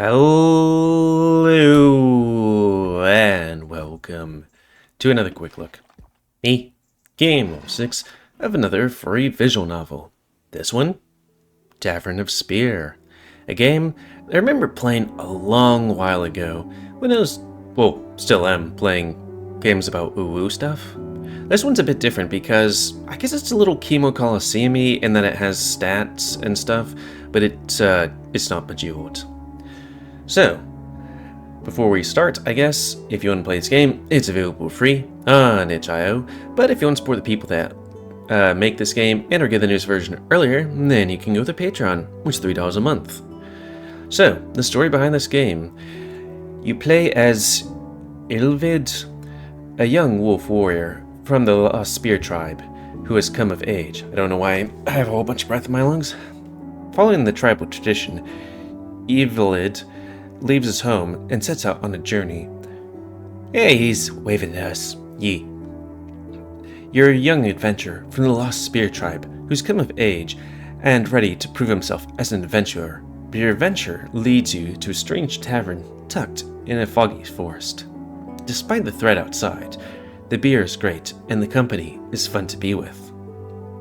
Hello and welcome to another quick look. Me, GamerWolfSix, of another free visual novel. This one, Tavern of Spear. A game I remember playing a long while ago when I was, well, still am, playing games about woo-woo stuff. This one's a bit different because I guess it's a little Chemo Coliseum-y in that it has stats and stuff, but it's not Bejeweled. So, before we start, I guess, if you want to play this game, it's available free on itch.io, but if you want to support the people that make this game and or get the newest version earlier, then you can go to Patreon, which is $3 a month. So, the story behind this game. You play as Eyvind, a young wolf warrior from the Lost Spear tribe, who has come of age. I don't know why I have a whole bunch of breath in my lungs. Following the tribal tradition, Eyvind leaves his home and sets out on a journey. Hey, he's waving at us. You're a young adventurer from the Lost Spear tribe who's come of age and ready to prove himself as an adventurer. But your adventure leads you to a strange tavern tucked in a foggy forest. Despite the threat outside, the beer is great and the company is fun to be with.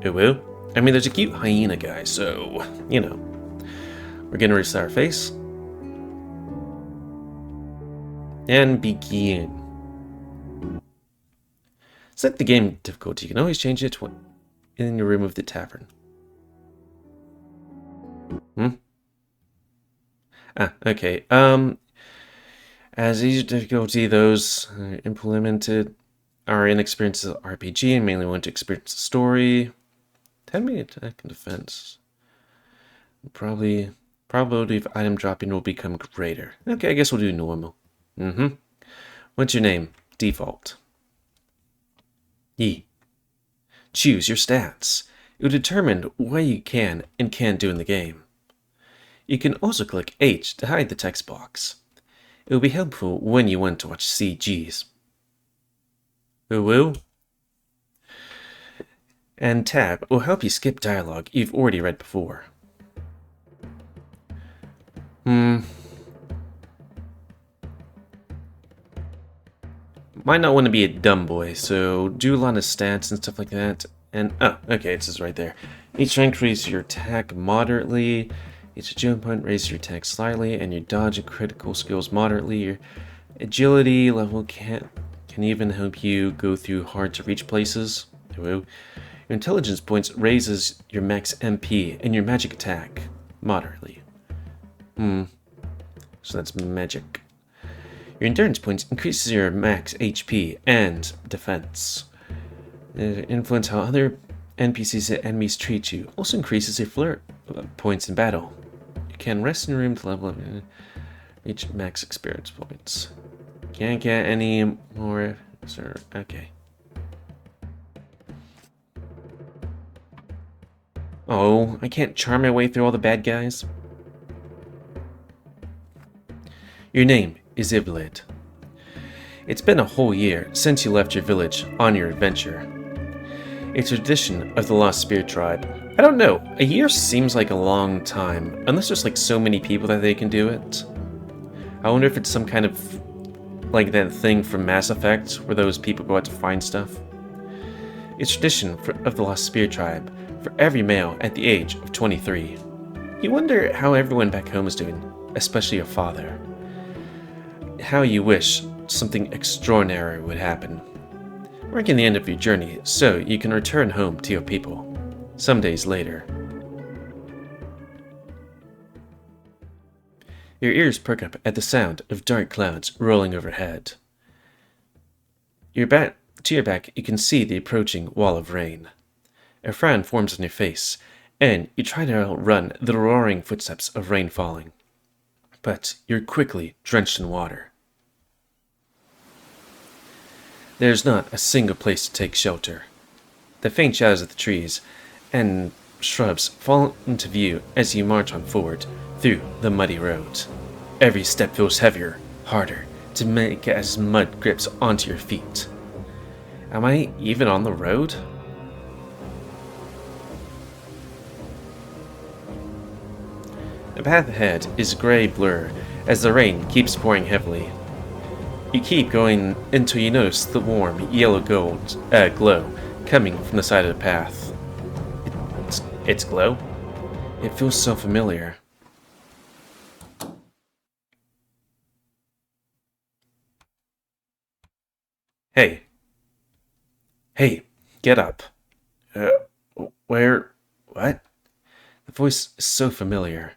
Ooh, I mean, there's a cute hyena guy, so, you know. We're gonna restart our face. And begin. Set the game difficulty. You can always change it in your room of the tavern. Okay. As easy difficulty, those implemented are inexperienced with RPG and mainly want to experience the story. 10-minute attack and defense. Probability of item dropping will become greater. Okay, I guess we'll do normal. What's your name? Default. Choose your stats. It will determine what you can and can't do in the game. You can also click H to hide the text box. It will be helpful when you want to watch CGs. Woo-woo. And Tab will help you skip dialogue you've already read before. Might not want to be a dumb boy, so do a lot of stats and stuff like that. And, okay, it says right there. Each rank raises your attack moderately, each agility point raises your attack slightly, and your dodge and critical skills moderately. Your agility level can even help you go through hard-to-reach places. Your intelligence points raises your max MP and your magic attack moderately. So that's magic. Your endurance points increases your max HP and defense. Influence how other NPCs and enemies treat you. Also increases your flirt points in battle. You can rest in your room to level up and reach max experience points. Can't get any more. Sir, okay. Oh, I can't charm my way through all the bad guys. Your name is Eyvind. It's been a whole year since you left your village on your adventure. A tradition of the Lost Spear tribe. I don't know, a year seems like a long time, unless there's like so many people that they can do it. I wonder if it's some kind of like that thing from Mass Effect where those people go out to find stuff. It's tradition of the Lost Spear tribe for every male at the age of 23. You wonder how everyone back home is doing, especially your father. How you wish something extraordinary would happen. Marking the end of your journey so you can return home to your people. Some days later. Your ears perk up at the sound of dark clouds rolling overhead. To your back, you can see the approaching wall of rain. A frown forms on your face, and you try to outrun the roaring footsteps of rain falling. But you're quickly drenched in water. There's not a single place to take shelter. The faint shadows of the trees and shrubs fall into view as you march on forward through the muddy road. Every step feels heavier, harder, to make as mud grips onto your feet. Am I even on the road? The path ahead is a gray blur as the rain keeps pouring heavily. You keep going until you notice the warm yellow glow coming from the side of the path. It's glow? It feels so familiar. Hey. Hey, get up. Where? What? The voice is so familiar.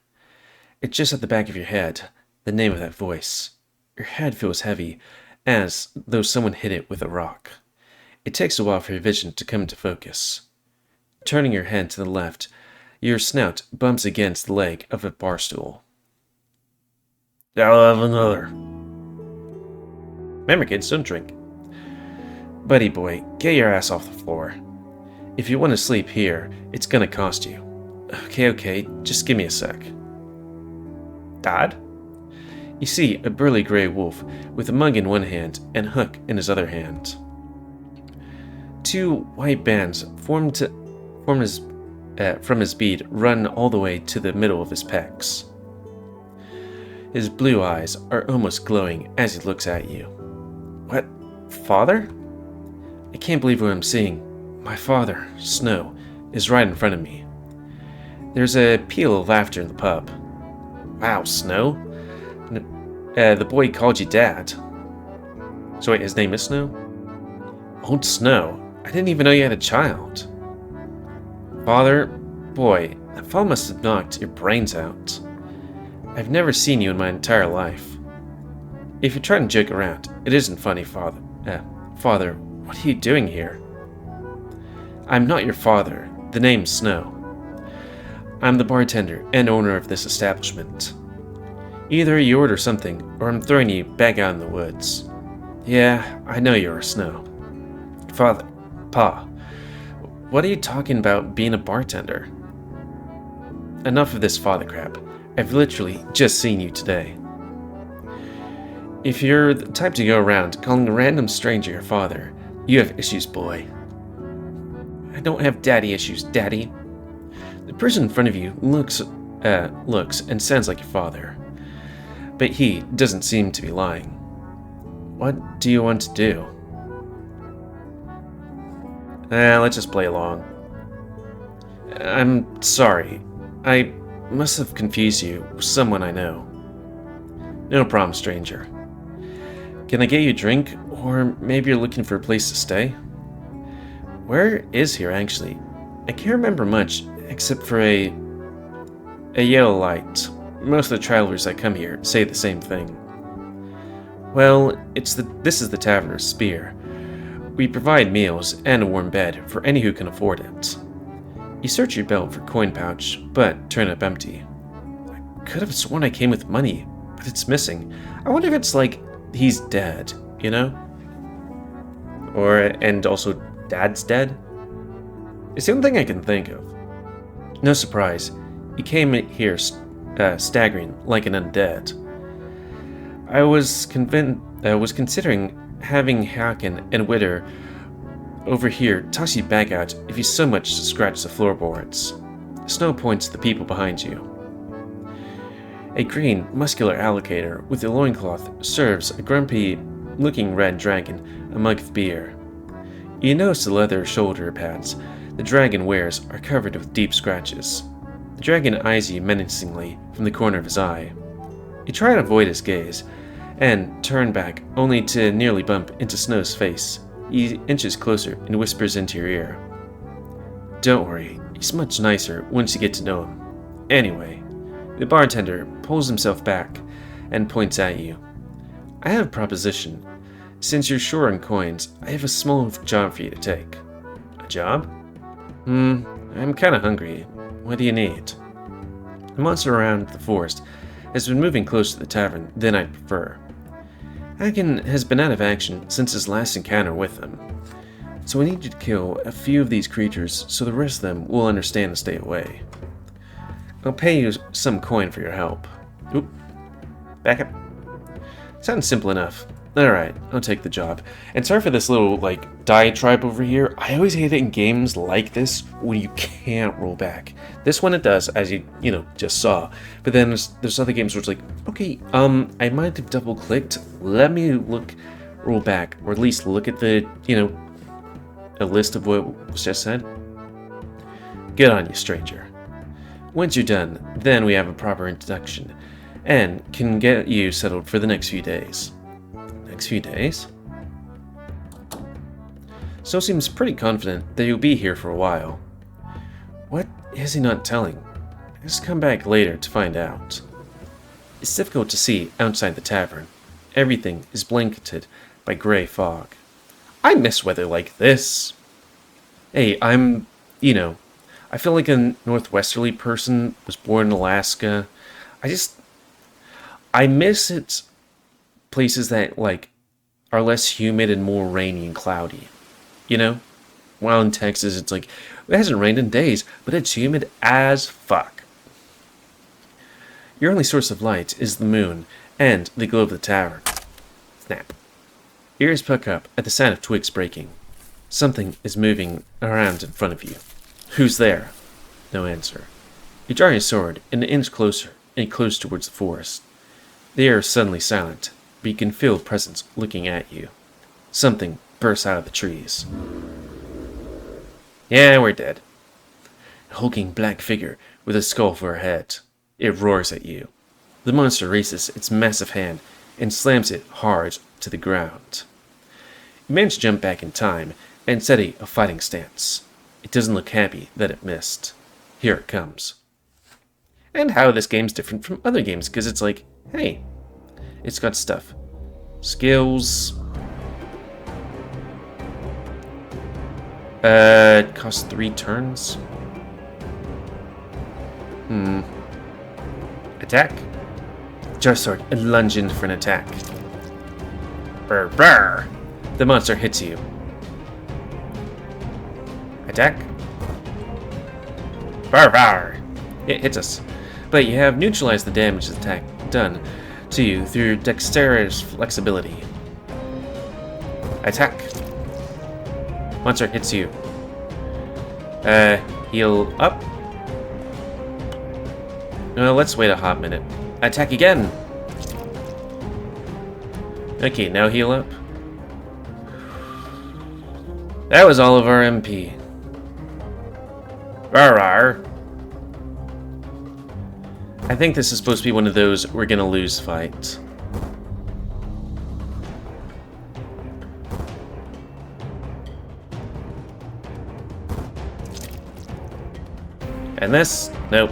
It's just at the back of your head, the name of that voice. Your head feels heavy, as though someone hit it with a rock. It takes a while for your vision to come into focus. Turning your head to the left, your snout bumps against the leg of a bar stool. I'll have another. Remember, kids, don't drink. Buddy boy, get your ass off the floor. If you want to sleep here, it's gonna cost you. Okay, just give me a sec. Dad? You see a burly gray wolf with a mug in one hand and hook in his other hand. Two white bands from his bead run all the way to the middle of his pecs. His blue eyes are almost glowing as he looks at you. What? Father? I can't believe what I'm seeing. My father, Snow, is right in front of me. There's a peal of laughter in the pub. Wow, Snow? The boy called you Dad. So wait, his name is Snow? Old Snow, I didn't even know you had a child. Father, boy, that fall must have knocked your brains out. I've never seen you in my entire life. If you're trying to joke around, it isn't funny, Father. Father, what are you doing here? I'm not your father. The name's Snow. I'm the bartender and owner of this establishment. Either you order something, or I'm throwing you back out in the woods. Yeah, I know you're Snow. Father, Pa, what are you talking about being a bartender? Enough of this father crap. I've literally just seen you today. If you're the type to go around calling a random stranger your father, you have issues, boy. I don't have daddy issues, Daddy. The person in front of you looks and sounds like your father. But he doesn't seem to be lying. What do you want to do? Let's just play along. I'm sorry. I must have confused you with someone I know. No problem, stranger. Can I get you a drink? Or maybe you're looking for a place to stay? Where is here, actually? I can't remember much, except for a yellow light. Most of the travelers that come here say the same thing. Well, this is the Tavern of Spear. We provide meals and a warm bed for any who can afford it. You search your belt for coin pouch, but turn up empty. I could have sworn I came with money, but it's missing. I wonder if it's like he's dead, you know? And also Dad's dead? It's the only thing I can think of. No surprise, you came here staggering like an undead. I was considering having Haken and Witter over here toss you back out if you so much as scratch the floorboards. Snow points to the people behind you. A green, muscular alligator with a loincloth serves a grumpy-looking red dragon a mug of beer. You notice the leather shoulder pads the dragon wears are covered with deep scratches. The dragon eyes you menacingly from the corner of his eye. You try to avoid his gaze, and turn back only to nearly bump into Snow's face. He inches closer and whispers into your ear. Don't worry, he's much nicer once you get to know him. Anyway, the bartender pulls himself back and points at you. I have a proposition. Since you're short on coins, I have a small job for you to take. A job? I'm kinda hungry. What do you need? The monster around the forest has been moving closer to the tavern than I'd prefer. Haken has been out of action since his last encounter with them, so I need you to kill a few of these creatures so the rest of them will understand and stay away. I'll pay you some coin for your help. Oop. Back up. Sounds simple enough. Alright, I'll take the job. And sorry for this little, like, diatribe over here. I always hate it in games like this when you can't roll back. This one it does, as you just saw. But then there's other games where it's like, okay, I might have double-clicked. Let me roll back, or at least look at the, a list of what was just said. Good on you, stranger. Once you're done, then we have a proper introduction, and can get you settled for the next few days. Next few days? So seems pretty confident that you'll be here for a while. What is he not telling? Just come back later to find out. It's difficult to see outside the tavern. Everything is blanketed by gray fog. I miss weather like this. Hey, I feel like a northwesterly person, was born in Alaska. I miss it places that, like, are less humid and more rainy and cloudy. While in Texas, it's like, it hasn't rained in days, but it's humid as fuck. Your only source of light is the moon and the glow of the tavern. Snap. Ears puck up at the sound of twigs breaking. Something is moving around in front of you. Who's there? No answer. You draw your sword an inch closer and close towards the forest. The air is suddenly silent, but you can feel a presence looking at you. Something bursts out of the trees. Yeah, we're dead. A hulking black figure with a skull for a head. It roars at you. The monster raises its massive hand and slams it hard to the ground. You manage to jump back in time and steady a fighting stance. It doesn't look happy that it missed. Here it comes. And how this game's different from other games, because it's like, hey, it's got stuff. Skills. It costs 3 turns. Attack. Jar sword and lunge in for an attack. Brr, brr. The monster hits you. Attack. Brr, brr. It hits us, but you have neutralized the damage the attack done to you through dexterous flexibility. Attack. Monster hits you. Heal up. Let's wait a hot minute. Attack again. Okay, now heal up. That was all of our MP. Rawr. I think this is supposed to be one of those we're gonna lose fights. And this? Nope.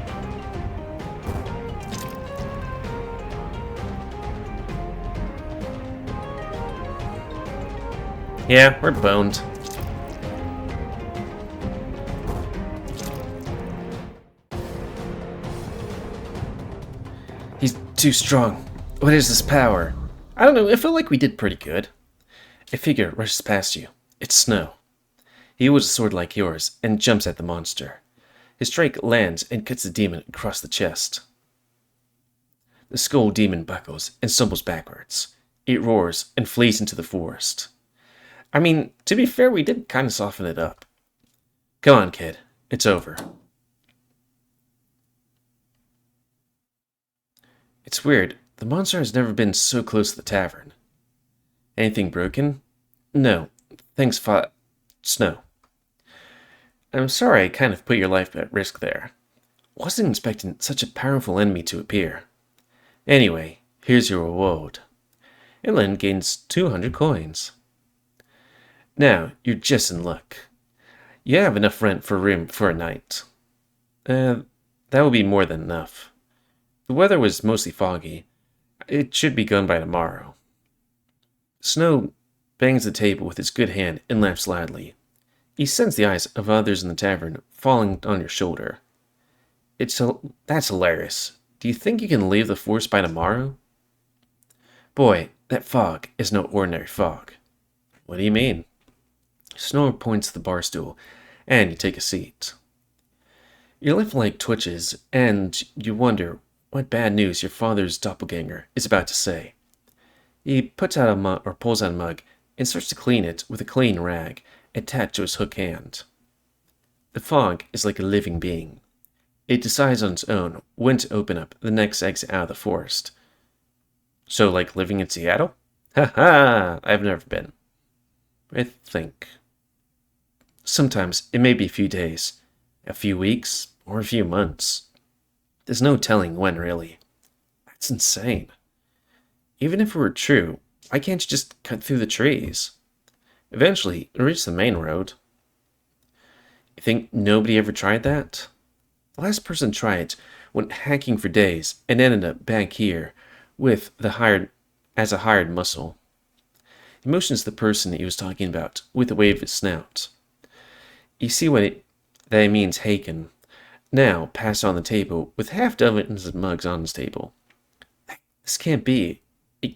Yeah, we're boned. He's too strong. What is this power? I don't know, it felt like we did pretty good. A figure rushes past you. It's Snow. He wields a sword like yours and jumps at the monster. His strike lands and cuts the demon across the chest. The skull demon buckles and stumbles backwards. It roars and flees into the forest. I mean, to be fair, we did kind of soften it up. Come on, kid. It's over. It's weird. The monster has never been so close to the tavern. Anything broken? No. Thanks, Snow. I'm sorry I kind of put your life at risk there. Wasn't expecting such a powerful enemy to appear. Anyway, here's your reward. Eyvind gains 200 coins. Now, you're just in luck. You have enough rent for a room for a night. That will be more than enough. The weather was mostly foggy. It should be gone by tomorrow. Snow bangs the table with his good hand and laughs loudly. He sends the eyes of others in the tavern falling on your shoulder. That's hilarious. Do you think you can leave the forest by tomorrow? Boy, that fog is no ordinary fog. What do you mean? Snow points to the bar stool, and you take a seat. Your left leg twitches, and you wonder what bad news your father's doppelganger is about to say. He puts out a mug, or pulls out a mug, and starts to clean it with a clean rag attached to his hook hand. The fog is like a living being. It decides on its own when to open up the next exit out of the forest. So, like living in Seattle? Ha ha! I've never been. I think. Sometimes it may be a few days, a few weeks, or a few months. There's no telling when, really. That's insane. Even if it were true, why can't you just cut through the trees? Eventually, you'll reach the main road. You think nobody ever tried that? The last person tried went hacking for days and ended up back here with as a hired muscle. He motions the person he was talking about with a wave of his snout. You see that he means Haken, now passed on the table with half dozens of mugs on his table. This can't be. It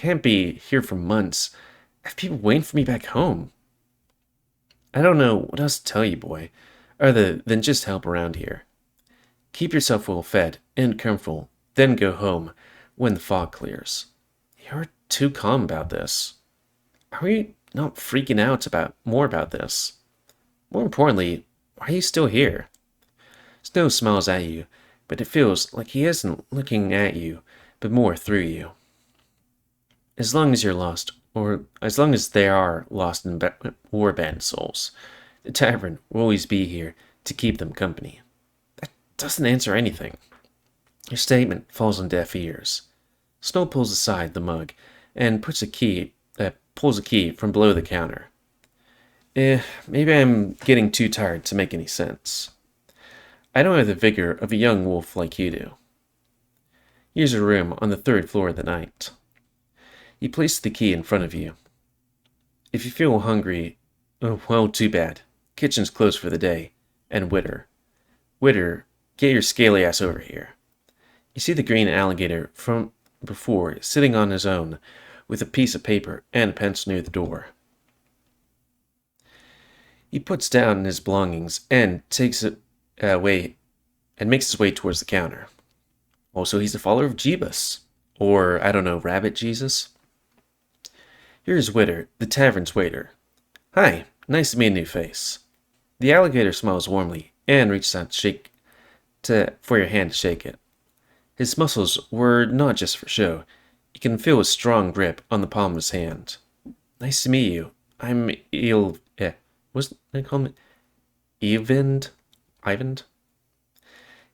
can't be here for months. I have people waiting for me back home. I don't know what else to tell you, boy, other than just help around here. Keep yourself well fed and comfortable, then go home when the fog clears. You're too calm about this. Are you not freaking out more about this? More importantly, why are you still here? Snow smiles at you, but it feels like he isn't looking at you, but more through you. As long as you're lost, or as long as there are lost and warband souls, the tavern will always be here to keep them company. That doesn't answer anything. Your statement falls on deaf ears. Snow pulls aside the mug and pulls a key from below the counter. Maybe I'm getting too tired to make any sense. I don't have the vigor of a young wolf like you do. Here's a room on the 3rd floor of the night. He places the key in front of you. If you feel hungry, well, too bad. Kitchen's closed for the day. And Witter, get your scaly ass over here. You see the green alligator from before sitting on his own with a piece of paper and a pencil near the door. He puts down his belongings and takes it away and makes his way towards the counter. Also, he's a follower of Jeebus. Or, I don't know, Rabbit Jesus? Here's Witter, the tavern's waiter. Hi, nice to meet a new face. The alligator smiles warmly and reaches out for your hand to shake it. His muscles were not just for show. You can feel his strong grip on the palm of his hand. Nice to meet you. I'm what's they call me? Eyvind?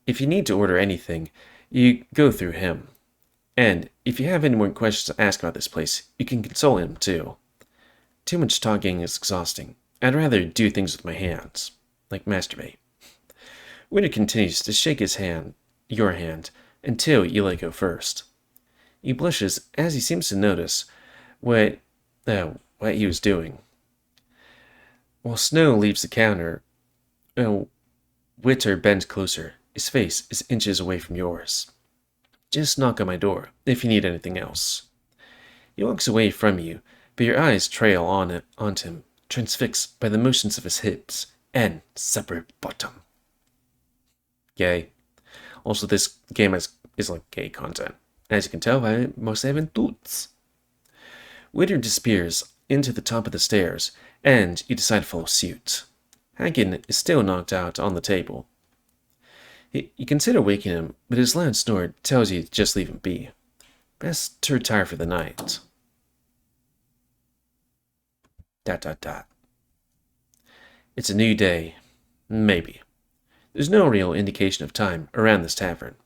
If you need to order anything, you go through him. And if you have any more questions to ask about this place, you can consult him too. Too much talking is exhausting. I'd rather do things with my hands, like masturbate. Winter continues to shake your hand, until you let go first. He blushes as he seems to notice what he was doing. While Snow leaves the counter, Witter bends closer. His face is inches away from yours. Just knock on my door if you need anything else. He walks away from you, but your eyes trail onto him, transfixed by the motions of his hips and separate bottom. Gay. Also, this game is like gay content, as you can tell by most having toots. Witter disappears into the top of the stairs, and you decide to follow suit. Hagen is still knocked out on the table. You consider waking him, but his loud snore tells you to just leave him be. Best to retire for the night. ... It's a new day. Maybe. There's no real indication of time around this tavern.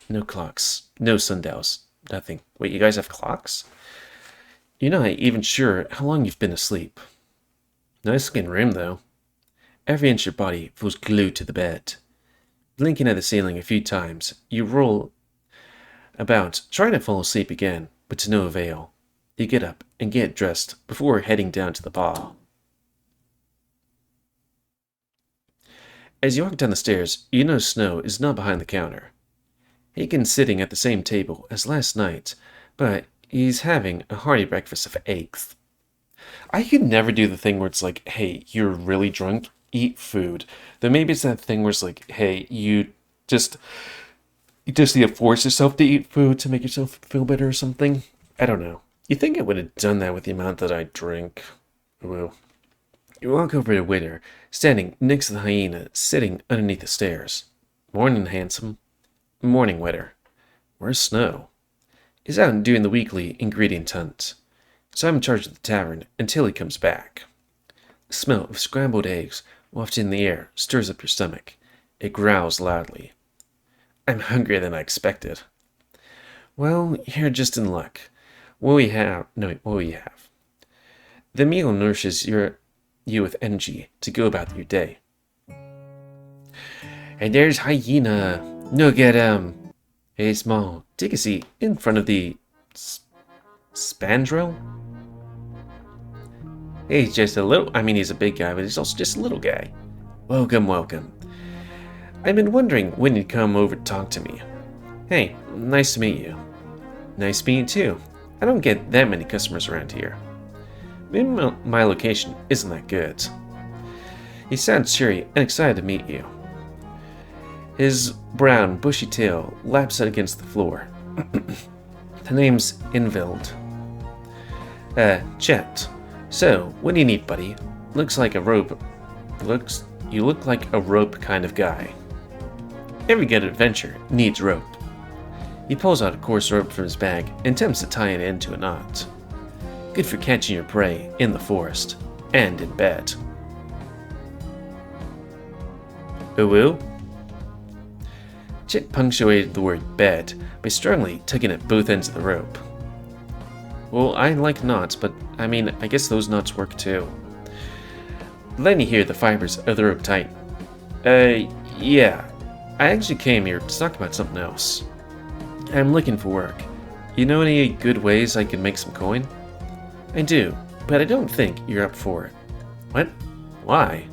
No clocks, no sundials, nothing. Wait, you guys have clocks? You're not even sure how long you've been asleep. Nice looking room, though. Every inch of your body feels glued to the bed. Blinking at the ceiling a few times, you roll about, trying to fall asleep again, but to no avail. You get up and get dressed before heading down to the bar. As you walk down the stairs, you notice Snow is not behind the counter. Hagen's sitting at the same table as last night, but he's having a hearty breakfast of eggs. I could never do the thing where it's like, hey, you're really drunk, eat food. Though maybe it's that thing where it's like, hey, you just need to force yourself to eat food to make yourself feel better or something. I don't know. You think I would have done that with the amount that I drink? Well, you walk over to Witter, standing next to the hyena, sitting underneath the stairs. Morning, handsome. Morning, Witter. Where's Snow? He's out doing the weekly ingredient hunt, so I'm in charge of the tavern until he comes back. The smell of scrambled eggs wafted in the air stirs up your stomach. It growls loudly. I'm hungrier than I expected. Well, you're just in luck. What we have. The meal nourishes you with energy to go about your day. And there's hyena. No get Hey, small, take a seat in front of the spandrel. He's just a little. He's a big guy, but he's also just a little guy. Welcome, welcome. I've been wondering when you'd come over to talk to me. Hey, nice to meet you. Nice meeting you too. I don't get that many customers around here. Maybe my location isn't that good. He sounds cheery and excited to meet you. His brown, bushy tail laps out against the floor. The name's Eyvind. Chet. So, what do you need, buddy? Looks like a rope. You look like a rope kind of guy. Every good adventure needs rope. He pulls out a coarse rope from his bag and attempts to tie it into a knot. Good for catching your prey in the forest and in bed. Woo? Chet punctuated the word bed by strongly tugging at both ends of the rope. Well, I like knots, but I guess those knots work too. Then you hear the fibers of the rope tighten. Yeah. I actually came here to talk about something else. I'm looking for work. You know any good ways I can make some coin? I do, but I don't think you're up for it. What? Why?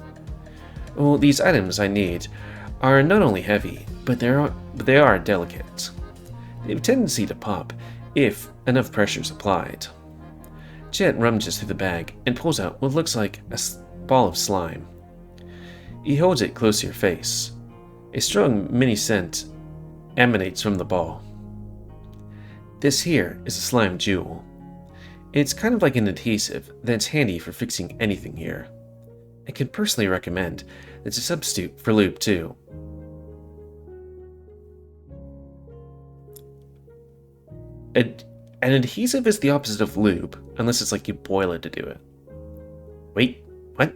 Well, these items I need are not only heavy, but they are delicate. They have a tendency to pop if enough pressure is applied. Chet rummages through the bag and pulls out what looks like a ball of slime. He holds it close to your face. A strong mini scent emanates from the ball. This here is a slime jewel. It's kind of like an adhesive that's handy for fixing anything here. I can personally recommend it's a substitute for lube too. An adhesive is the opposite of lube, unless it's like you boil it to do it. Wait, what?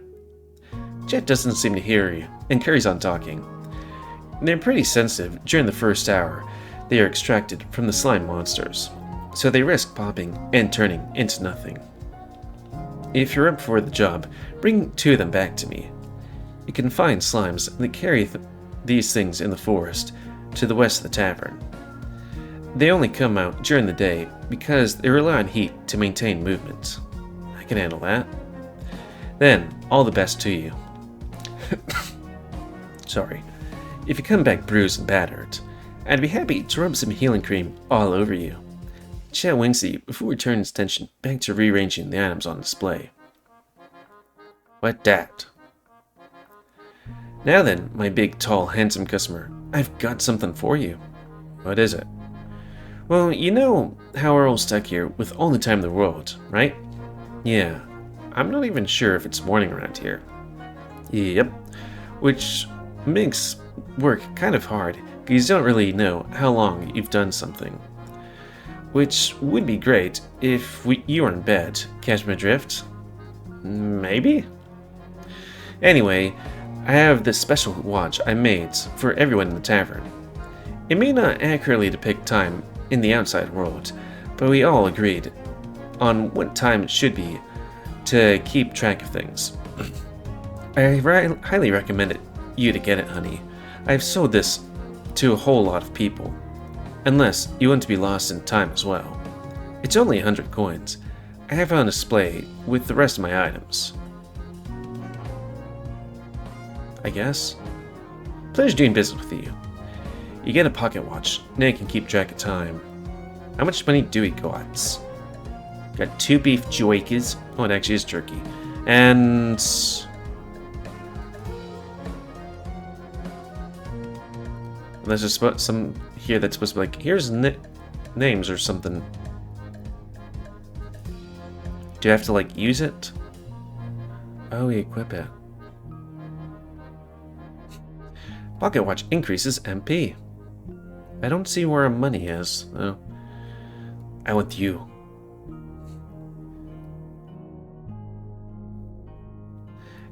Chet doesn't seem to hear you, and carries on talking. They're pretty sensitive during the first hour they are extracted from the slime monsters, so they risk popping and turning into nothing. If you're up for the job, bring 2 of them back to me. You can find slimes that carry these things in the forest to the west of the tavern. They only come out during the day because they rely on heat to maintain movement. I can handle that. Then, all the best to you. Sorry. If you come back bruised and battered, I'd be happy to rub some healing cream all over you. Chet winks at you before he turns his attention back to rearranging the items on display. What dat? Now then, my big, tall, handsome customer, I've got something for you. What is it? Well, you know how we're all stuck here with all the time in the world, right? Yeah, I'm not even sure if it's morning around here. Yep, which makes work kind of hard because you don't really know how long you've done something. Which would be great if you were in bed, catch my drift? Maybe? Anyway, I have this special watch I made for everyone in the tavern. It may not accurately depict time in the outside world, but we all agreed on what time it should be to keep track of things. I highly recommend you to get it, honey. I've sold this to a whole lot of people, unless you want to be lost in time as well. It's only 100 coins. I have it on display with the rest of my items. I guess. Pleasure doing business with you. You get a pocket watch, now you can keep track of time. How much money do we got? Got 2 beef joikers. Oh, it actually is turkey. And there's just some here that's supposed to be like, here's names or something. Do I have to, like, use it? Oh, we equip it. Pocket watch increases MP. I don't see where our money is, though. I want you.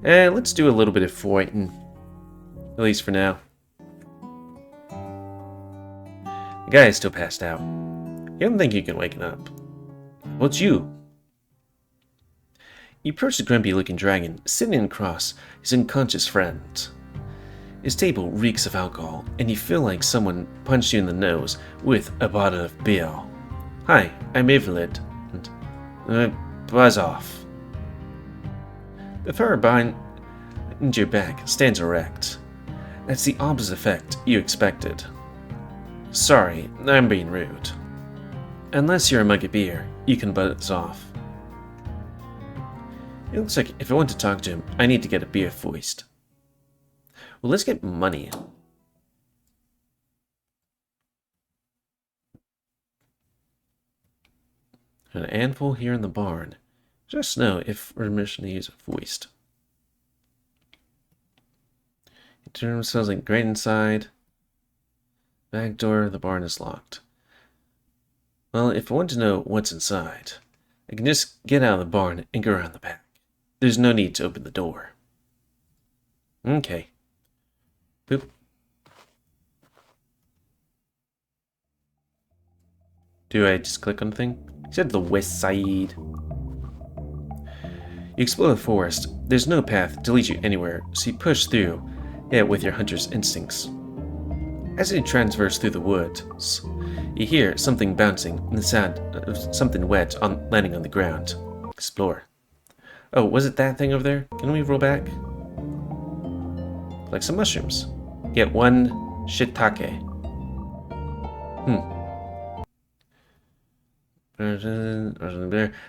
Let's do a little bit of fighting. At least for now. The guy is still passed out. You don't think you can wake him up. Well, it's you. You approach the grumpy-looking dragon, sitting across his unconscious friend. His table reeks of alcohol, and you feel like someone punched you in the nose with a bottle of beer. Hi, I'm Eyvind. Buzz off. The fur behind your back stands erect. That's the opposite effect you expected. Sorry, I'm being rude. Unless you're a mug of beer, you can buzz off. It looks like if I want to talk to him, I need to get a beer foist. Well, let's get money. An handful here in the barn. Just know if we're permission to use a foist. It sounds like great inside. Back door, the barn is locked. Well, if I want to know what's inside, I can just get out of the barn and go around the back. There's no need to open the door. Okay. Boop. Do I just click on the thing? He said the west side. You explore the forest. There's no path to lead you anywhere, so you push through it with your hunter's instincts. As you traverse through the woods, you hear something bouncing and the sound of something wet landing on the ground. Explore. Oh, was it that thing over there? Can we roll back? Like some mushrooms. Get one shiitake.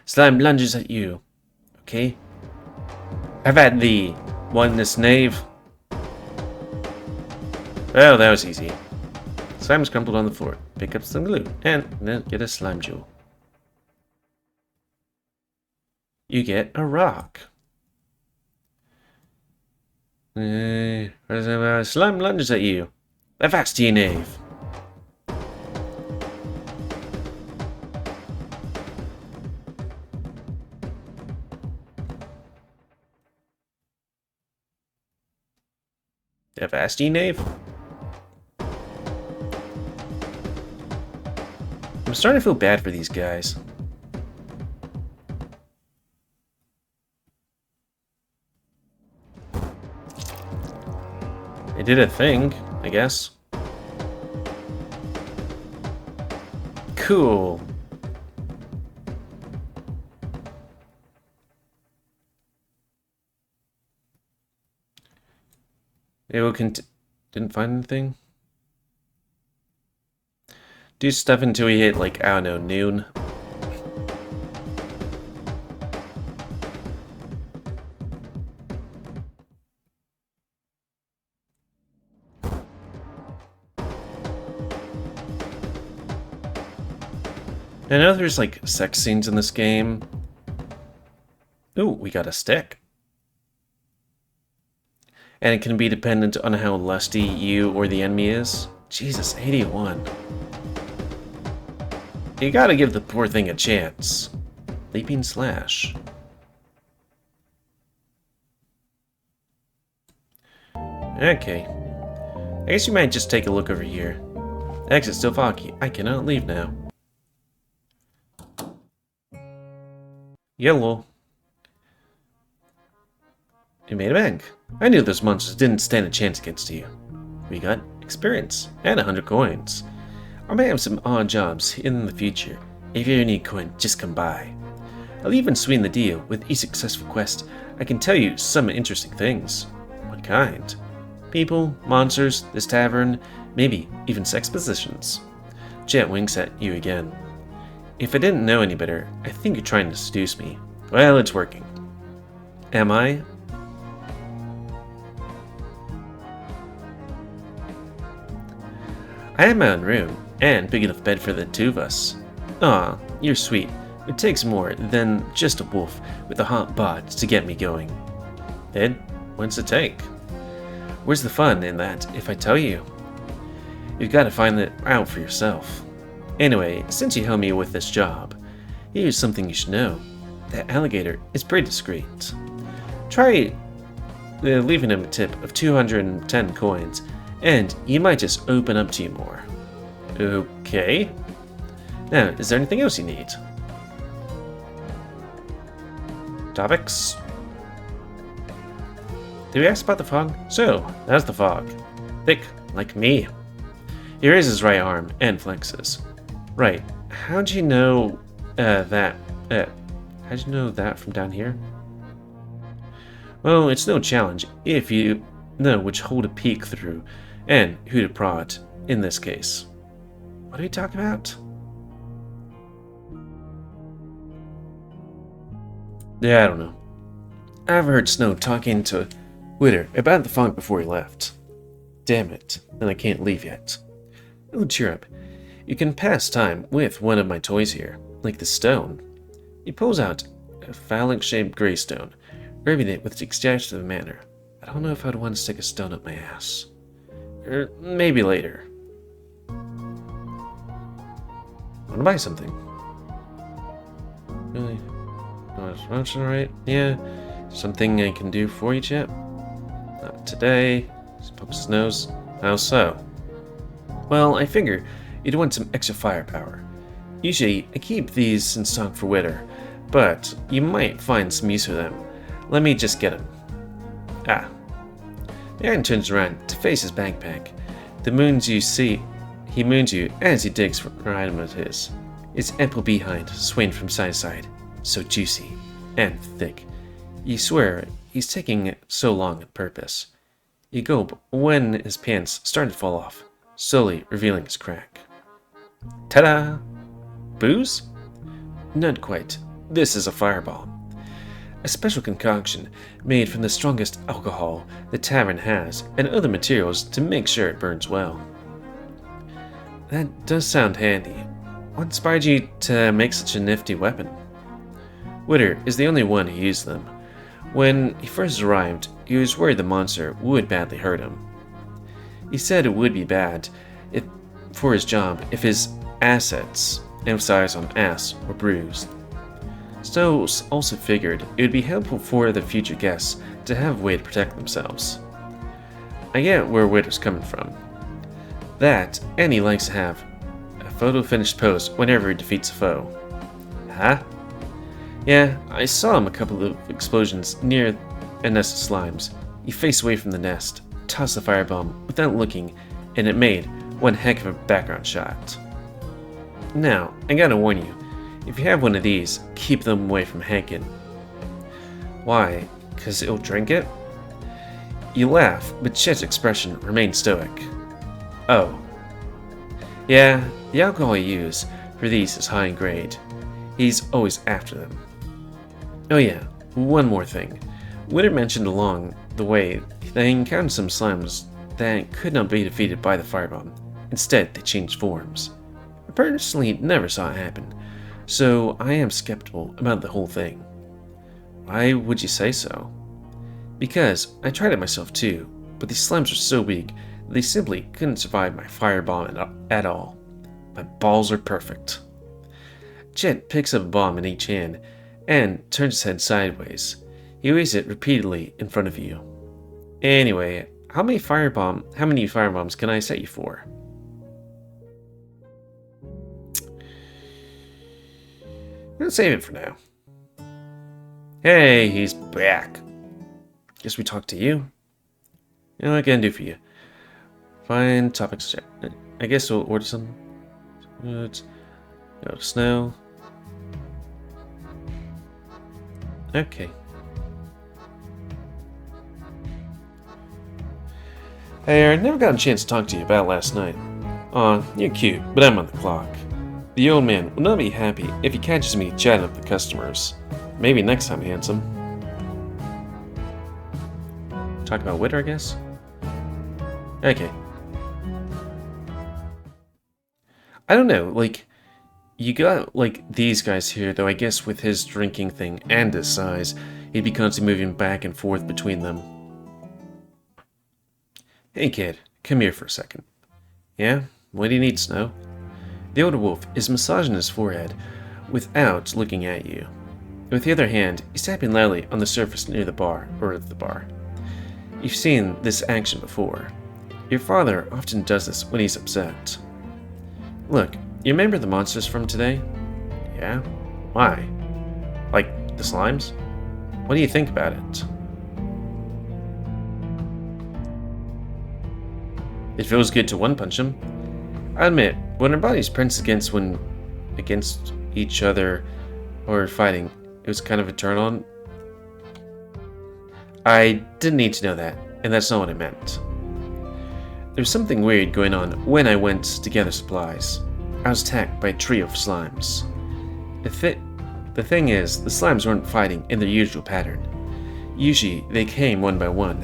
Slime lunges at you. Okay. Have at thee, oneness knave. Oh, that was easy. Slime is crumpled on the floor. Pick up some glue and then get a slime jewel. You get a rock. Slime lunges at you. Avast ye, knave. Avast ye, knave. I'm starting to feel bad for these guys. They did a thing, I guess. Cool. They will didn't find anything? Do stuff until we hit, like, I don't know, noon. I know there's, like, sex scenes in this game. Ooh, we got a stick. And it can be dependent on how lusty you or the enemy is. Jesus, 81. You gotta give the poor thing a chance. Leaping slash. Okay. I guess you might just take a look over here. Exit's still foggy. I cannot leave now. Yellow. You made a bank. I knew those monsters didn't stand a chance against you. We got experience and 100 coins. I may have some odd jobs in the future. If you need coin, just come by. I'll even sweeten the deal with each successful quest. I can tell you some interesting things. What kind? People, monsters, this tavern, maybe even sex positions. Chet winks at you again. If I didn't know any better, I think you're trying to seduce me. Well, it's working. Am I? I have my own room, and big enough bed for the two of us. Aw, you're sweet, It takes more than just a wolf with a hot bod to get me going. Ed, what's it take? Where's the fun in that if I tell you? You've got to find it out for yourself. Anyway, since you helped me with this job, here's something you should know. That alligator is pretty discreet. Try leaving him a tip of 210 coins, and he might just open up to you more. Okay. Now, is there anything else you need? Topics? Did we ask about the fog? So, that's the fog. Thick, like me. He raises his right arm and flexes. Right. How'd you know that? How'd you know that from down here? Well, it's no challenge if you know which hole to peek through and who to prod in this case. What are we talking about? Yeah, I don't know. I've heard Snow talking to Witter about the fog before he left. Damn it, and I can't leave yet. Oh, cheer up. You can pass time with one of my toys here, like the stone. He pulls out a phallic-shaped gray stone, rubbing it with exaggerative manner. I don't know if I'd want to stick a stone up my ass. Maybe later. I want to buy something. Really? Not right? Yeah. Something I can do for you, Chet? Not today. Just pumps his nose. How so? Well, I figure you'd want some extra firepower. Usually, I keep these in stock for Witter, but you might find some use for them. Let me just get them. Ah. The Iron turns around to face his backpack. The moons you see, he moons you as he digs for an item of his. His ample behind swaying from side to side, so juicy and thick. You swear he's taking so long on purpose. You gulp when his pants start to fall off, slowly revealing his crack. Ta-da! Booze? Not quite. This is a fireball. A special concoction made from the strongest alcohol the tavern has and other materials to make sure it burns well. That does sound handy. What inspired you to make such a nifty weapon? Witter is the only one who used them. When he first arrived, he was worried the monster would badly hurt him. He said it would be bad for his job if his assets, emphasized on ass, were bruised. Stowe also figured it would be helpful for the future guests to have a way to protect themselves. I get where Witter's coming from. That, and he likes to have a photo-finished pose whenever he defeats a foe. Huh? Yeah, I saw him a couple of explosions near a nest of slimes. He faced away from the nest, tossed the firebomb without looking, and it made one heck of a background shot. Now, I gotta warn you, if you have one of these, keep them away from Hankin. Why? 'Cause he'll drink it? You laugh, but Chet's expression remains stoic. Oh. Yeah, the alcohol you use for these is high in grade. He's always after them. Oh yeah, one more thing. Witter mentioned along the way that he encountered some slimes that could not be defeated by the firebomb. Instead, they changed forms. I personally never saw it happen, so I am skeptical about the whole thing. Why would you say so? Because I tried it myself too, but these slimes are so weak that they simply couldn't survive my firebomb at all. My balls are perfect. Chet picks up a bomb in each hand and turns his head sideways. He waves it repeatedly in front of you. Anyway, how many firebombs can I set you for? Let's save it for now. Hey, he's back. Guess we talked to you. You know what I can do for you? Find topics. I guess we'll order some. Go to Snow. Okay. Hey, I never got a chance to talk to you about last night. Aw, you're cute, but I'm on the clock. The old man will not be happy if he catches me chatting up the customers. Maybe next time, handsome. Talk about Witter, I guess? Okay. I don't know, like, You got, like, these guys here, though I guess with his drinking thing and his size, he'd be constantly moving back and forth between them. Hey kid, come here for a second. Yeah? What do you need, Snow? The older wolf is massaging his forehead without looking at you. With the other hand, he's tapping loudly on the surface near the bar, or the bar. You've seen this action before. Your father often does this when he's upset. Look, you remember the monsters from today? Yeah? Why? Like, the slimes? What do you think about it? It feels good to one-punch them. I admit, when our bodies press against each other or fighting, it was kind of a turn-on. I didn't need to know that, and that's not what I meant. There was something weird going on when I went to gather supplies. I was attacked by a trio of slimes. The thing is, the slimes weren't fighting in their usual pattern. Usually, they came one by one,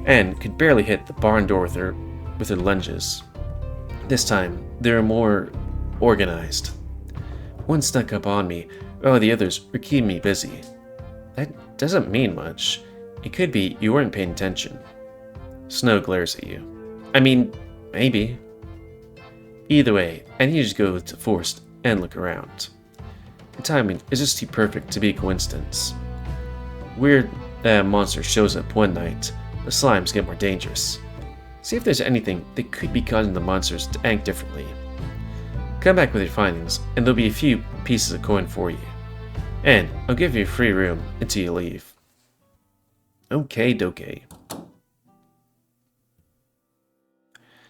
and could barely hit the barn door with their lunges. This time, they were more organized. One snuck up on me, while the others were keeping me busy. That doesn't mean much. It could be you weren't paying attention. Snow glares at you. I mean, maybe. Either way, I need you to go to the forest and look around. The timing is just too perfect to be a coincidence. Weird monster shows up one night. The slimes get more dangerous. See if there's anything that could be causing the monsters to act differently. Come back with your findings, and there'll be a few pieces of coin for you. And I'll give you free room until you leave. Okay, dokie.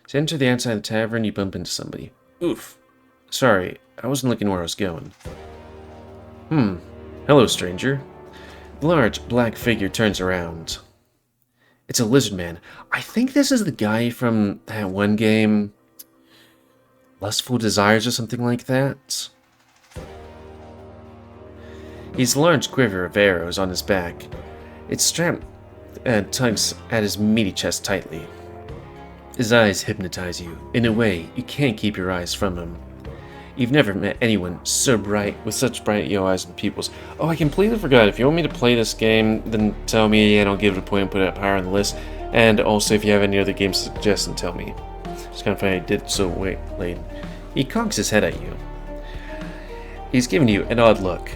So enter the outside of the tavern, you bump into somebody. Oof. Sorry, I wasn't looking where I was going. Hello, stranger. The large black figure turns around. It's a lizard man. I think this is the guy from that one game, Lustful Desires or something like that. He's a large quiver of arrows on his back. It's strapped and tugs at his meaty chest tightly. His eyes hypnotize you in a way you can't keep your eyes from him. You've never met anyone so bright, with such bright yellow eyes and pupils. Oh, I completely forgot. If you want me to play this game, then tell me and I'll give it a point and put it up higher on the list. And also, if you have any other games to suggest, then tell me. It's kind of funny I did it so late. He cocks his head at you. He's giving you an odd look.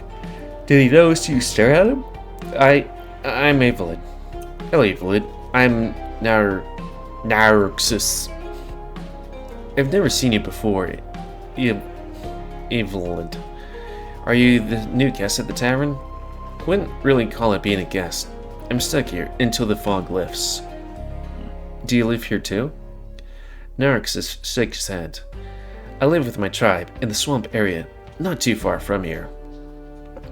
Did he notice you stare at him? I'm Eyvind. Hello, Eyvind. I'm Nauxus. I've never seen you before. Eyvind. Are you the new guest at the tavern? Wouldn't really call it being a guest. I'm stuck here until the fog lifts. Do you live here too? Nauxus shakes his head. I live with my tribe in the swamp area, not too far from here.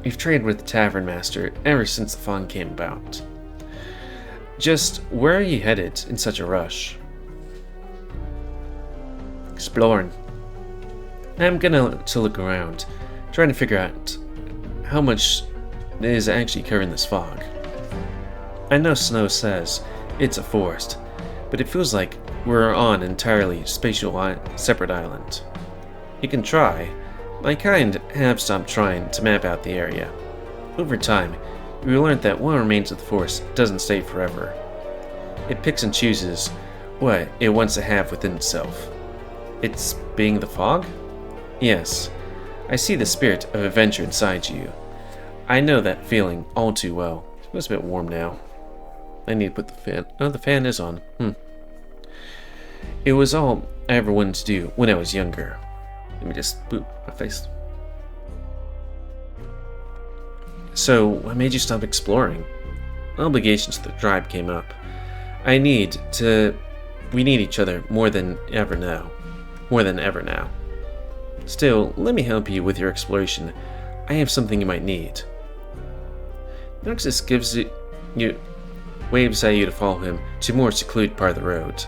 We've traded with the tavern master ever since the fog came about. Just where are you headed in such a rush? Exploring. I'm gonna to look around, trying to figure out how much is actually covering this fog. I know Snow says it's a forest, but it feels like we're on an entirely separate island. You can try. My kind have stopped trying to map out the area. Over time, we learned that what remains of the forest doesn't stay forever. It picks and chooses what it wants to have within itself. It's being the fog? Yes, I see the spirit of adventure inside you. I know that feeling all too well. It feels a bit warm now. I need to put the fan. Oh, the fan is on. It was all I ever wanted to do when I was younger. Let me just boop my face. So, what made you stop exploring? Obligations to the tribe came up. We need each other more than ever now. Still, let me help you with your exploration. I have something you might need. Nauxus waves at you to follow him to a more secluded part of the road.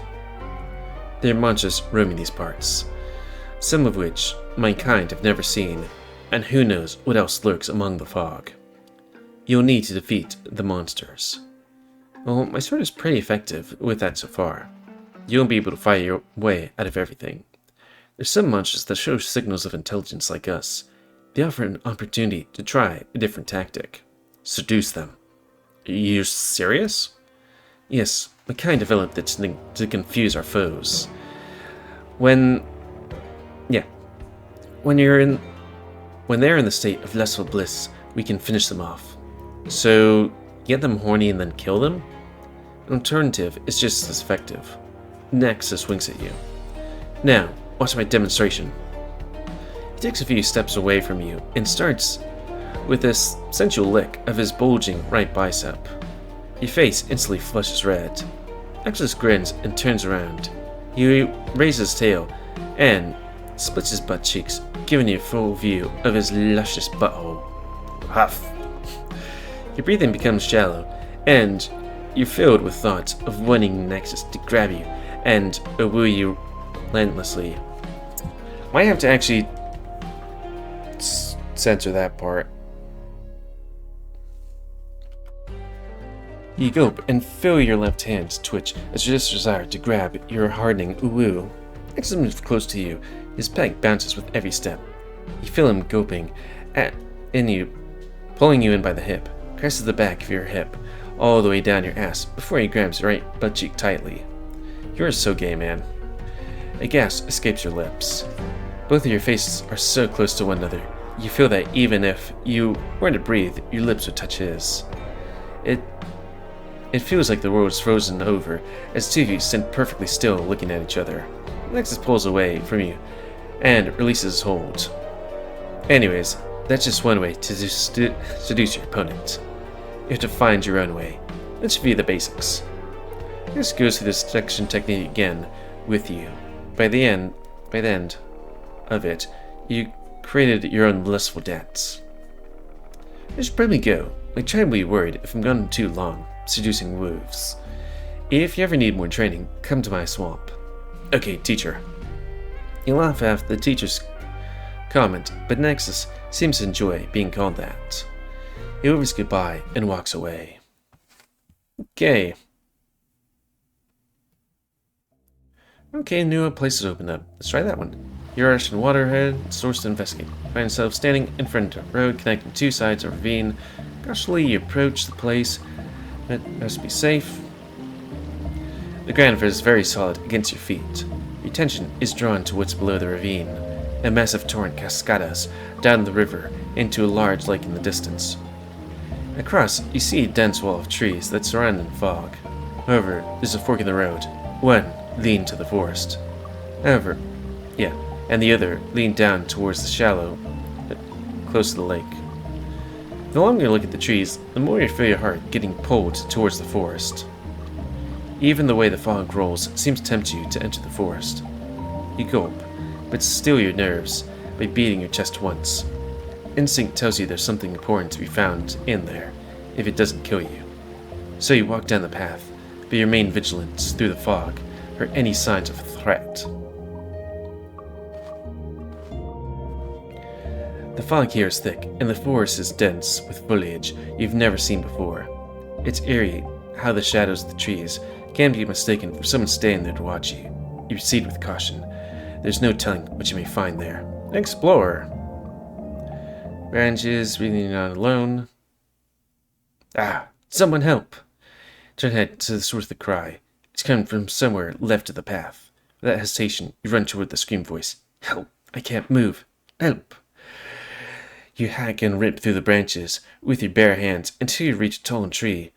There are monsters roaming these parts, some of which my kind have never seen, and who knows what else lurks among the fog. You'll need to defeat the monsters. Well, my sword is pretty effective with that so far. You won't be able to fight your way out of everything. There's some monsters that show signals of intelligence like us. They offer an opportunity to try a different tactic. Seduce them. Are you serious? Yes, the kind developed it to confuse our foes. When they're in the state of lustful bliss, we can finish them off. So, get them horny and then kill them? An alternative is just as effective. Nauxus winks at you. Now, watch my demonstration. He takes a few steps away from you and starts with this sensual lick of his bulging right bicep. Your face instantly flushes red. Nauxus grins and turns around. He raises his tail and splits his butt cheeks, giving you a full view of his luscious butthole. Huff. Your breathing becomes shallow, and you're filled with thoughts of wanting Nauxus to grab you and woo you relentlessly. Might have to actually censor that part. You gulp and feel your left hand twitch as your desire to grab your hardening uwu. Nauxus moves close to you. His peg bounces with every step. You feel him gulping in you, pulling you in by the hip, caresses the back of your hip, all the way down your ass before he grabs your right butt cheek tightly. You're so gay, man. A gasp escapes your lips. Both of your faces are so close to one another. You feel that even if you were to breathe, your lips would touch his. It feels like the world is frozen over as two of you stand perfectly still looking at each other. Nauxus pulls away from you and releases his hold. Anyways, that's just one way to seduce your opponent. You have to find your own way. Let's review the basics. This goes through the seduction technique again with you. By the end of it, you created your own lustful dance. I should probably go. I try to be worried if I'm gone too long, seducing wolves. If you ever need more training, come to my swamp. Okay, teacher. You laugh at the teacher's comment, but Nauxus seems to enjoy being called that. He wavers goodbye and walks away. Okay. Okay, new places opened up. Let's try that one. You're rushed in waterhead, source to investigate. Find yourself standing in front of a road connecting two sides of a ravine. Cautiously, you approach the place. It has to be safe. The ground is very solid against your feet. Your attention is drawn to what's below the ravine. A massive torrent cascades down the river into a large lake in the distance. Across, you see a dense wall of trees that surround the fog. However, there's a fork in the road. One leaned to the forest. And the other leaned down towards the shallow, close to the lake. The longer you look at the trees, the more you feel your heart getting pulled towards the forest. Even the way the fog rolls seems to tempt you to enter the forest. You gulp, but still your nerves by beating your chest once. Instinct tells you there's something important to be found in there, if it doesn't kill you. So you walk down the path, but you remain vigilant through the fog for any signs of a threat. The fog here is thick, and the forest is dense with foliage you've never seen before. It's eerie how the shadows of the trees can be mistaken for someone staying there to watch you. You proceed with caution. There's no telling what you may find there. Explore! Branches, really not alone. Someone help! Turn head to the source of the cry. It's coming from somewhere left of the path. Without hesitation, you run toward the scream voice. Help! I can't move. Help! You hack and rip through the branches with your bare hands until you reach a tall tree,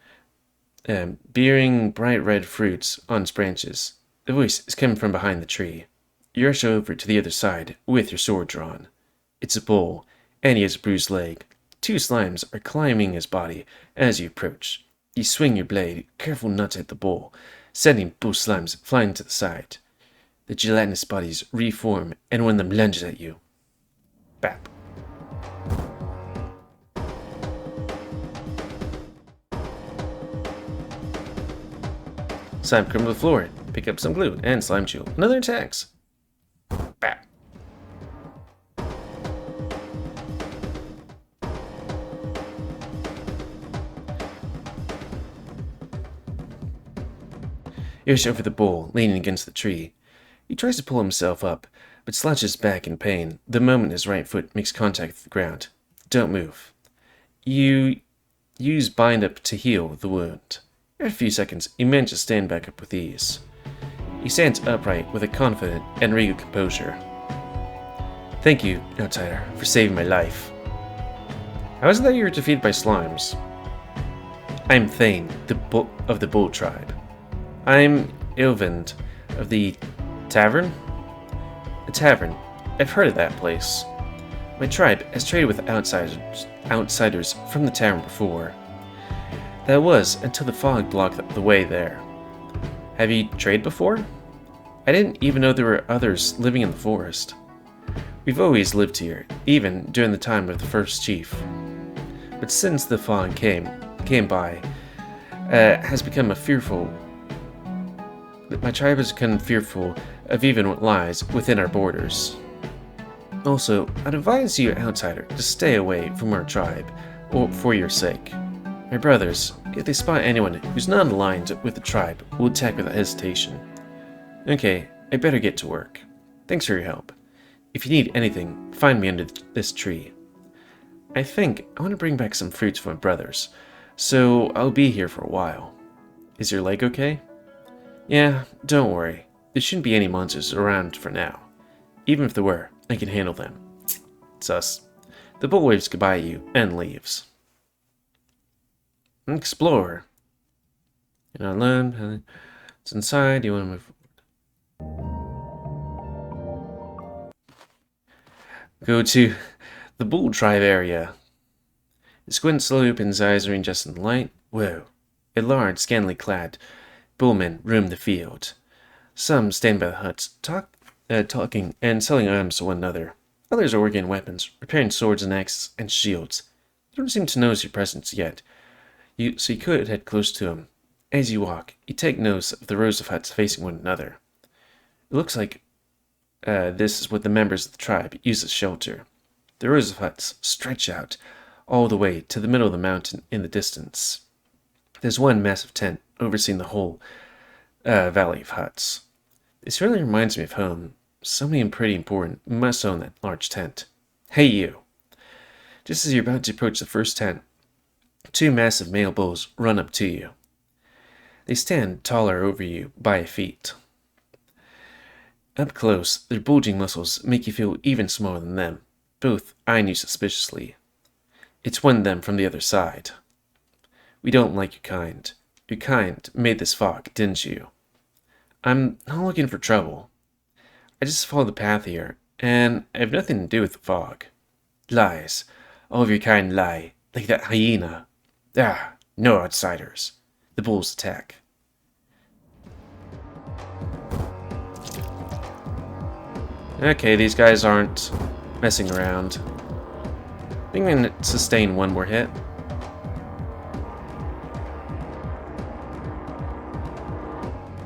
bearing bright red fruits on its branches. The voice is coming from behind the tree. You rush over to the other side with your sword drawn. It's a bull, and he has a bruised leg. Two slimes are climbing his body as you approach. You swing your blade, careful not to hit the bull, sending both slimes flying to the side. The gelatinous bodies reform, and one of them lunges at you. Bap. Slime come to the floor, pick up some glue, and slime chew. Another attacks. Bap. You rush over the bull, leaning against the tree. He tries to pull himself up, but slouches back in pain the moment his right foot makes contact with the ground. Don't move. You use bind up to heal the wound. After a few seconds, he manages to stand back up with ease. He stands upright with a confident and regal composure. Thank you, outsider, for saving my life. How is it that you were defeated by slimes? I'm Thane, of the Bull Tribe. I'm Eyvind, of the Tavern? The Tavern. I've heard of that place. My tribe has traded with outsiders from the tavern before. That was until the fog blocked the way there. Have you traded before? I didn't even know there were others living in the forest. We've always lived here, even during the time of the first chief. But since the fog came by, my tribe has become fearful of even what lies within our borders. Also, I'd advise you, outsider, to stay away from our tribe, or for your sake. My brothers, if they spot anyone who's not aligned with the tribe, will attack without hesitation. Okay, I better get to work. Thanks for your help. If you need anything, find me under this tree. I think I want to bring back some fruits for my brothers, so I'll be here for a while. Is your leg okay? Yeah, don't worry. There shouldn't be any monsters around for now. Even if there were, I can handle them. Sus. The bull waves goodbye at you and leaves. Explore. You're not alone. It's inside. You want to move forward. Go to the Bull Tribe area. The squint slowly opens his eyes, reading just in the light. Whoa. A large, scantily clad bullmen roam the field. Some stand by the huts, talking and selling items to one another. Others are working on weapons, repairing swords and axes and shields. They don't seem to notice your presence yet, so you could head close to them. As you walk, you take notice of the rows of huts facing one another. It looks like this is what the members of the tribe use as shelter. The rows of huts stretch out all the way to the middle of the mountain in the distance. There's one massive tent overseeing the whole valley of huts. This really reminds me of home. Somebody pretty important must own that large tent. Hey you! Just as you're about to approach the first tent, two massive male bulls run up to you. They stand taller over you by a feet. Up close, their bulging muscles make you feel even smaller than them, both eyeing you suspiciously. It's one of them from the other side. We don't like your kind. Your kind made this fog, didn't you? I'm not looking for trouble. I just follow the path here, and I have nothing to do with the fog. Lies. All of your kind lie, like that hyena. Ah, no outsiders. The bulls attack. Okay, these guys aren't messing around. I think I'm gonna sustain one more hit.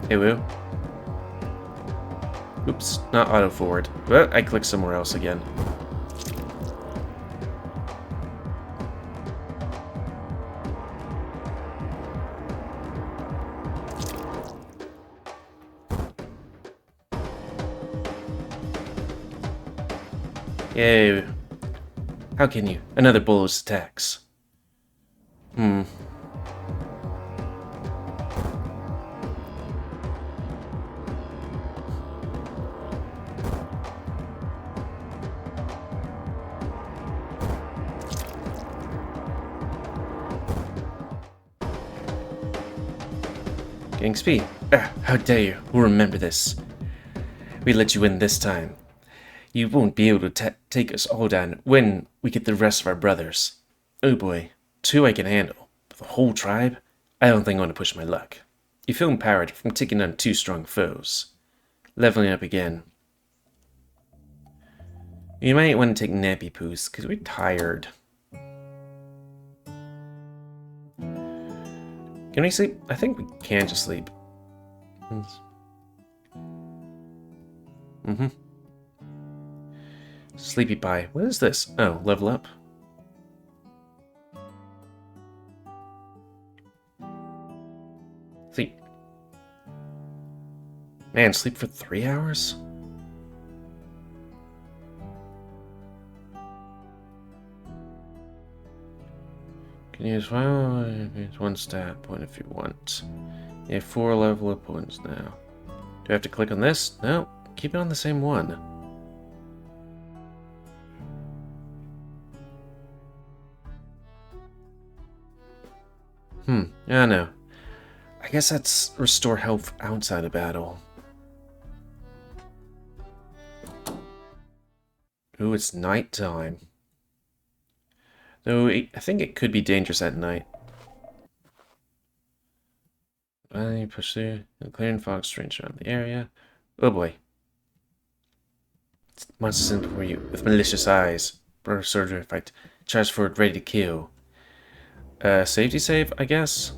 Hey, woo. Oops, not auto forward. But I clicked somewhere else again. Yay. How can you? Another bullet's attacks. Getting speed. How dare you? We'll remember this. We let you win this time. You won't be able to take us all down when we get the rest of our brothers. Oh boy, two I can handle. But the whole tribe? I don't think I want to push my luck. You feel empowered from taking on two strong foes. Leveling up again. You might want to take nappy poos, because we're tired. Can we sleep? I think we can just sleep. Sleepy pie. What is this? Oh, level up. Sleep. Man, sleep for 3 hours? Can use one stat point if you want. You have 4 level up points now. Do I have to click on this? No. Keep it on the same one. I know. I guess that's restore health outside of battle. Ooh, it's nighttime. Though, I think it could be dangerous at night. You push through, clearing fog strange around the area. Oh boy. Monsters in for you with malicious eyes. Brother soldier fight. Charge forward, ready to kill. Safety save, I guess.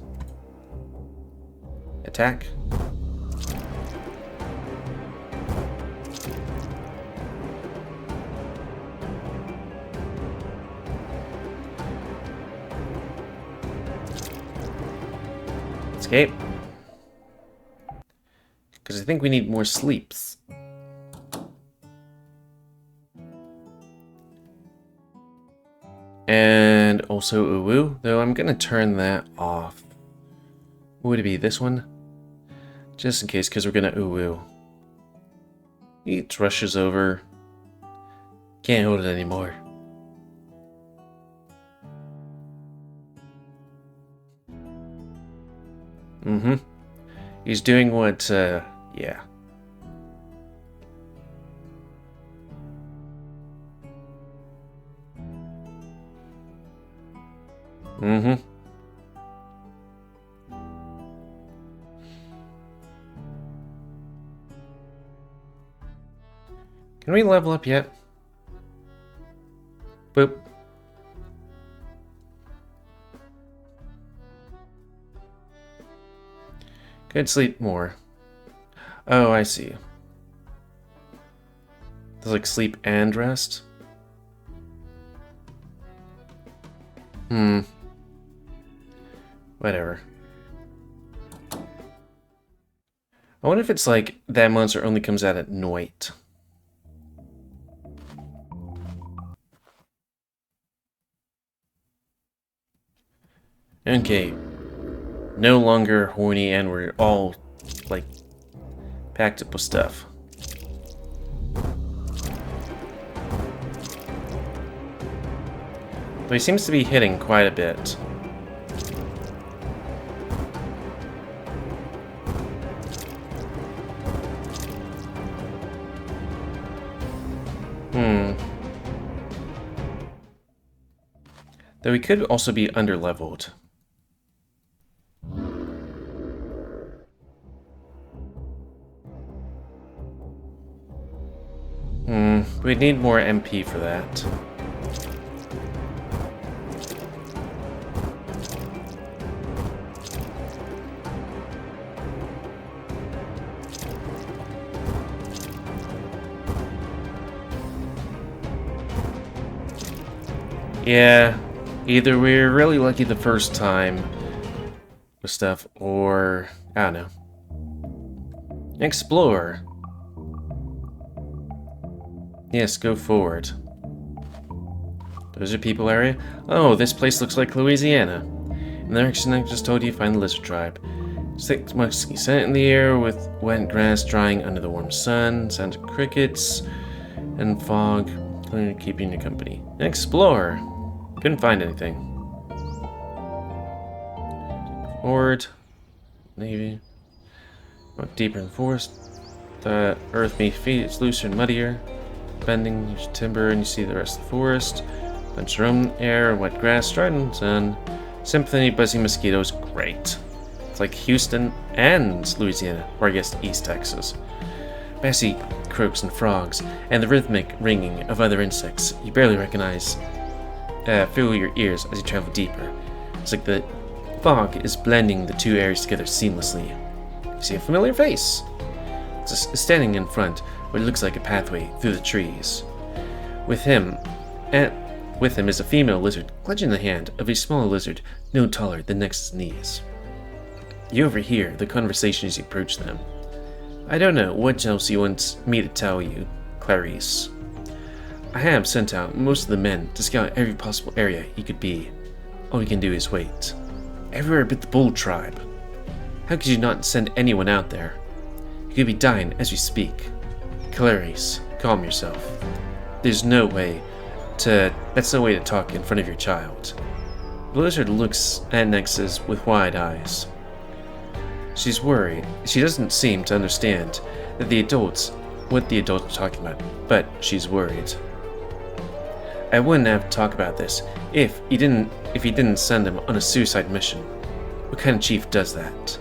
Attack. Escape. Because I think we need more sleeps. And also Uwu, though I'm gonna turn that off. What would it be, this one? Just in case, because we're gonna Uwu. It rushes over. Can't hold it anymore. He's doing what, yeah. Can we level up yet? Boop. Could sleep more. Oh, I see. Does like sleep and rest? Whatever. I wonder if it's like that monster only comes out at night. Okay. No longer horny and we're all, like, packed up with stuff. But he seems to be hitting quite a bit. Though he could also be underleveled. We need more MP for that. Yeah, either we're really lucky the first time with stuff, or I don't know. Explore. Yes, go forward. Those are people area? Oh, this place looks like Louisiana. In the direction I just told you, find the lizard tribe. 6 musky scent in the air with wet grass drying under the warm sun, sounds of crickets, and fog keeping you company. Explore. Couldn't find anything. Forward. Maybe. Walk deeper in the forest. The earth may feet, it's looser and muddier. Bending your timber and you see the rest of the forest. Bunch of room, air, wet grass, strident sun. Symphony, buzzing mosquitoes, great. It's like Houston and Louisiana, or I guess East Texas. Bassy croaks and frogs, and the rhythmic ringing of other insects you barely recognize fill your ears as you travel deeper. It's like the fog is blending the two areas together seamlessly. You see a familiar face. It's standing in front what looks like a pathway through the trees. With him is a female lizard clutching the hand of a smaller lizard no taller than Nexus' knees. You overhear the conversation as you approach them. I don't know what else you want me to tell you, I have sent out most of the men to scout every possible area he could be. all we can do is wait. Everywhere but the Bull Tribe. How could you not send anyone out there? You could be dying as we speak. Clarice, calm yourself. That's no way to talk in front of your child. Blizzard looks at Nexus with wide eyes. She's worried. She doesn't seem to understand what the adults are talking about, but she's worried. I wouldn't have to talk about this if he didn't send him on a suicide mission. What kind of chief does that?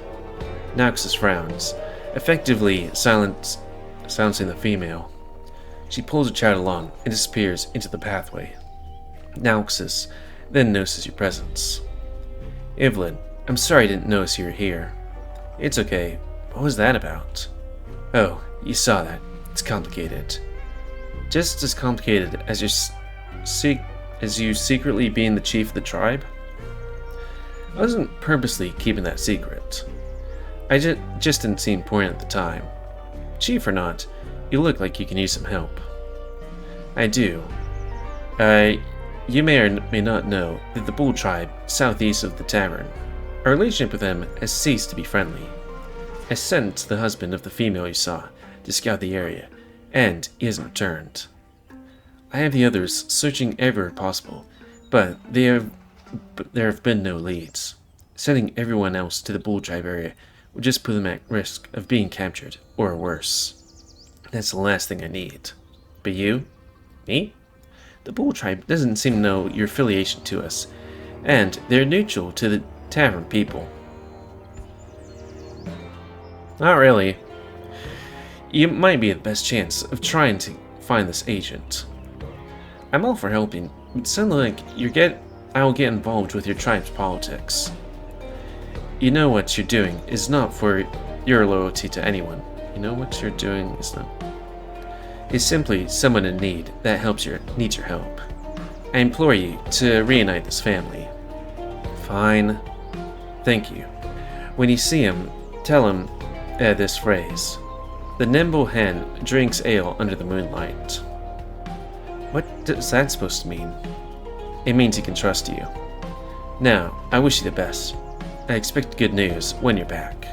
Nauxus frowns, effectively silencing the female. She pulls her child along and disappears into the pathway. Nauxus then notices your presence. Eyvind, I'm sorry I didn't notice you were here. It's okay. What was that about? Oh, you saw that. It's complicated. Just as complicated as you secretly being the chief of the tribe? I wasn't purposely keeping that secret. I just didn't seem important at the time. Chief or not, you look like you can use some help. I do. You may or may not know that the Bull Tribe, southeast of the Tavern, our relationship with them has ceased to be friendly. I sent the husband of the female you saw to scout the area, and he hasn't returned. I have the others searching everywhere possible, but there have been no leads. Sending everyone else to the Bull Tribe area would just put them at risk of being captured, or worse. That's the last thing I need. But you? Me? The Bull Tribe doesn't seem to know your affiliation to us, and they're neutral to the Tavern people. Not really. You might be the best chance of trying to find this agent. I'm all for helping, but it sounds like I'll get involved with your tribe's politics. You know what you're doing is not for your loyalty to anyone. You know what you're doing is not. It's simply someone in need that needs your help. I implore you to reunite this family. Fine. Thank you. When you see him, tell him this phrase. The nimble hen drinks ale under the moonlight. What is that supposed to mean? It means he can trust you. Now, I wish you the best. I expect good news when you're back.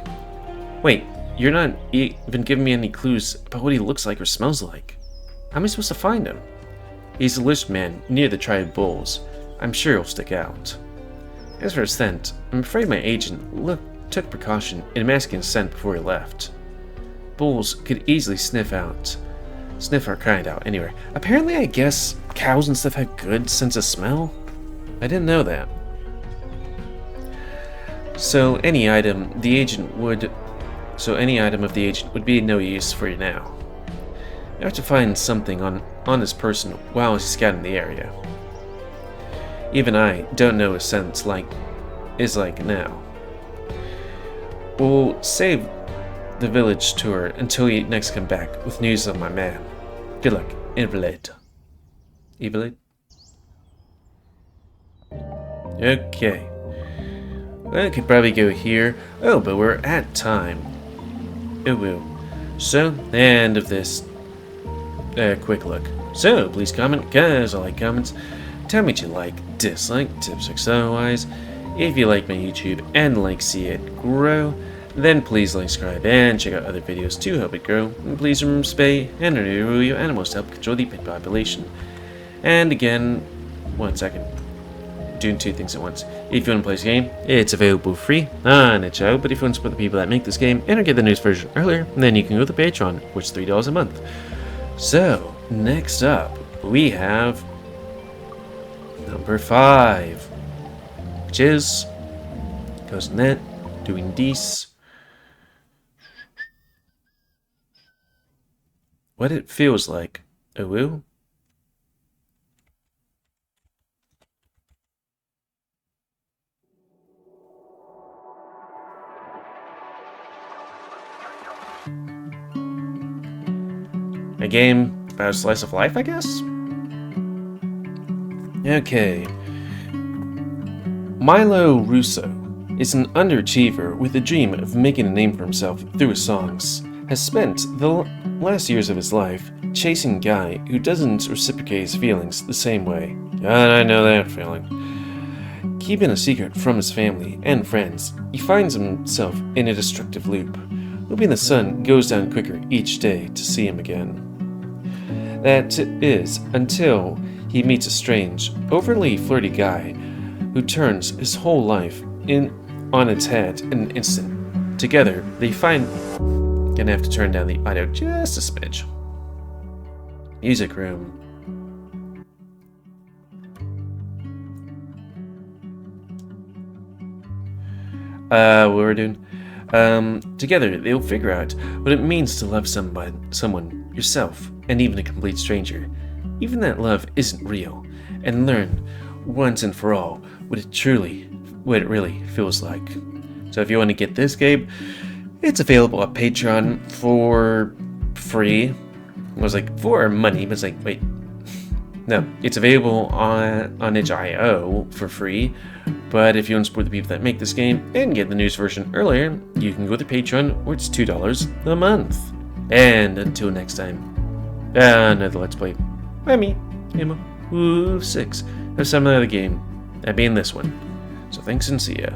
Wait, you're not even giving me any clues about what he looks like or smells like. How am I supposed to find him? He's a list man near the tribe bulls. I'm sure he'll stick out. As for his scent, I'm afraid my agent took precaution in masking his scent before he left. Bulls could easily sniff our kind out anywhere. Apparently, I guess cows and stuff have good sense of smell. I didn't know that. So any item of the agent would be no use for you now. You have to find something on this person while he's scouting the area. Even I don't know what his scent is like now. We'll save the village tour until you next come back with news of my man. Good luck, Eyvind. Eyvind? Okay. I could probably go here. Oh, but we're at time. Oh, well. So, the end of this quick look. So, please comment, guys. I like comments. Tell me what you like, dislike, tips, tricks, otherwise. If you like my YouTube and like see it grow, then please like, subscribe, and check out other videos to help it grow. And please remember to spay and neuter your animals to help control the pet population. And again, 1 second. Doing two things at once. If you want to play this game, it's available free on itch.io, but if you want to support the people that make this game and or get the news version earlier, then you can go to Patreon, which is $3 a month. So, next up, we have number 5, which is Cousin doing this. What it feels like. Oh, well. A game about a slice of life, I guess? Okay. Milo Russo is an underachiever with a dream of making a name for himself through his songs. Has spent the last years of his life chasing a guy who doesn't reciprocate his feelings the same way. God, I know that feeling. Keeping a secret from his family and friends, he finds himself in a destructive loop, hoping the sun goes down quicker each day to see him again. That is, until he meets a strange, overly flirty guy who turns his whole life on its head in an instant. Together, they find... Gonna have to turn down the audio just a smidge. Music room. What we're doing? Together, they'll figure out what it means to love someone, yourself, and even a complete stranger. Even that love isn't real, and learn once and for all what it really feels like. So if you want to get this game, it's available at Patreon for free. I was like, for money, but it's like, wait. No, it's available on itch.io for free. But if you want to support the people that make this game and get the news version earlier, you can go to Patreon, where it's $2 a month. And until next time, another Let's Play by me, GamerWolfSix, of some other game, that being this one. So thanks and see ya.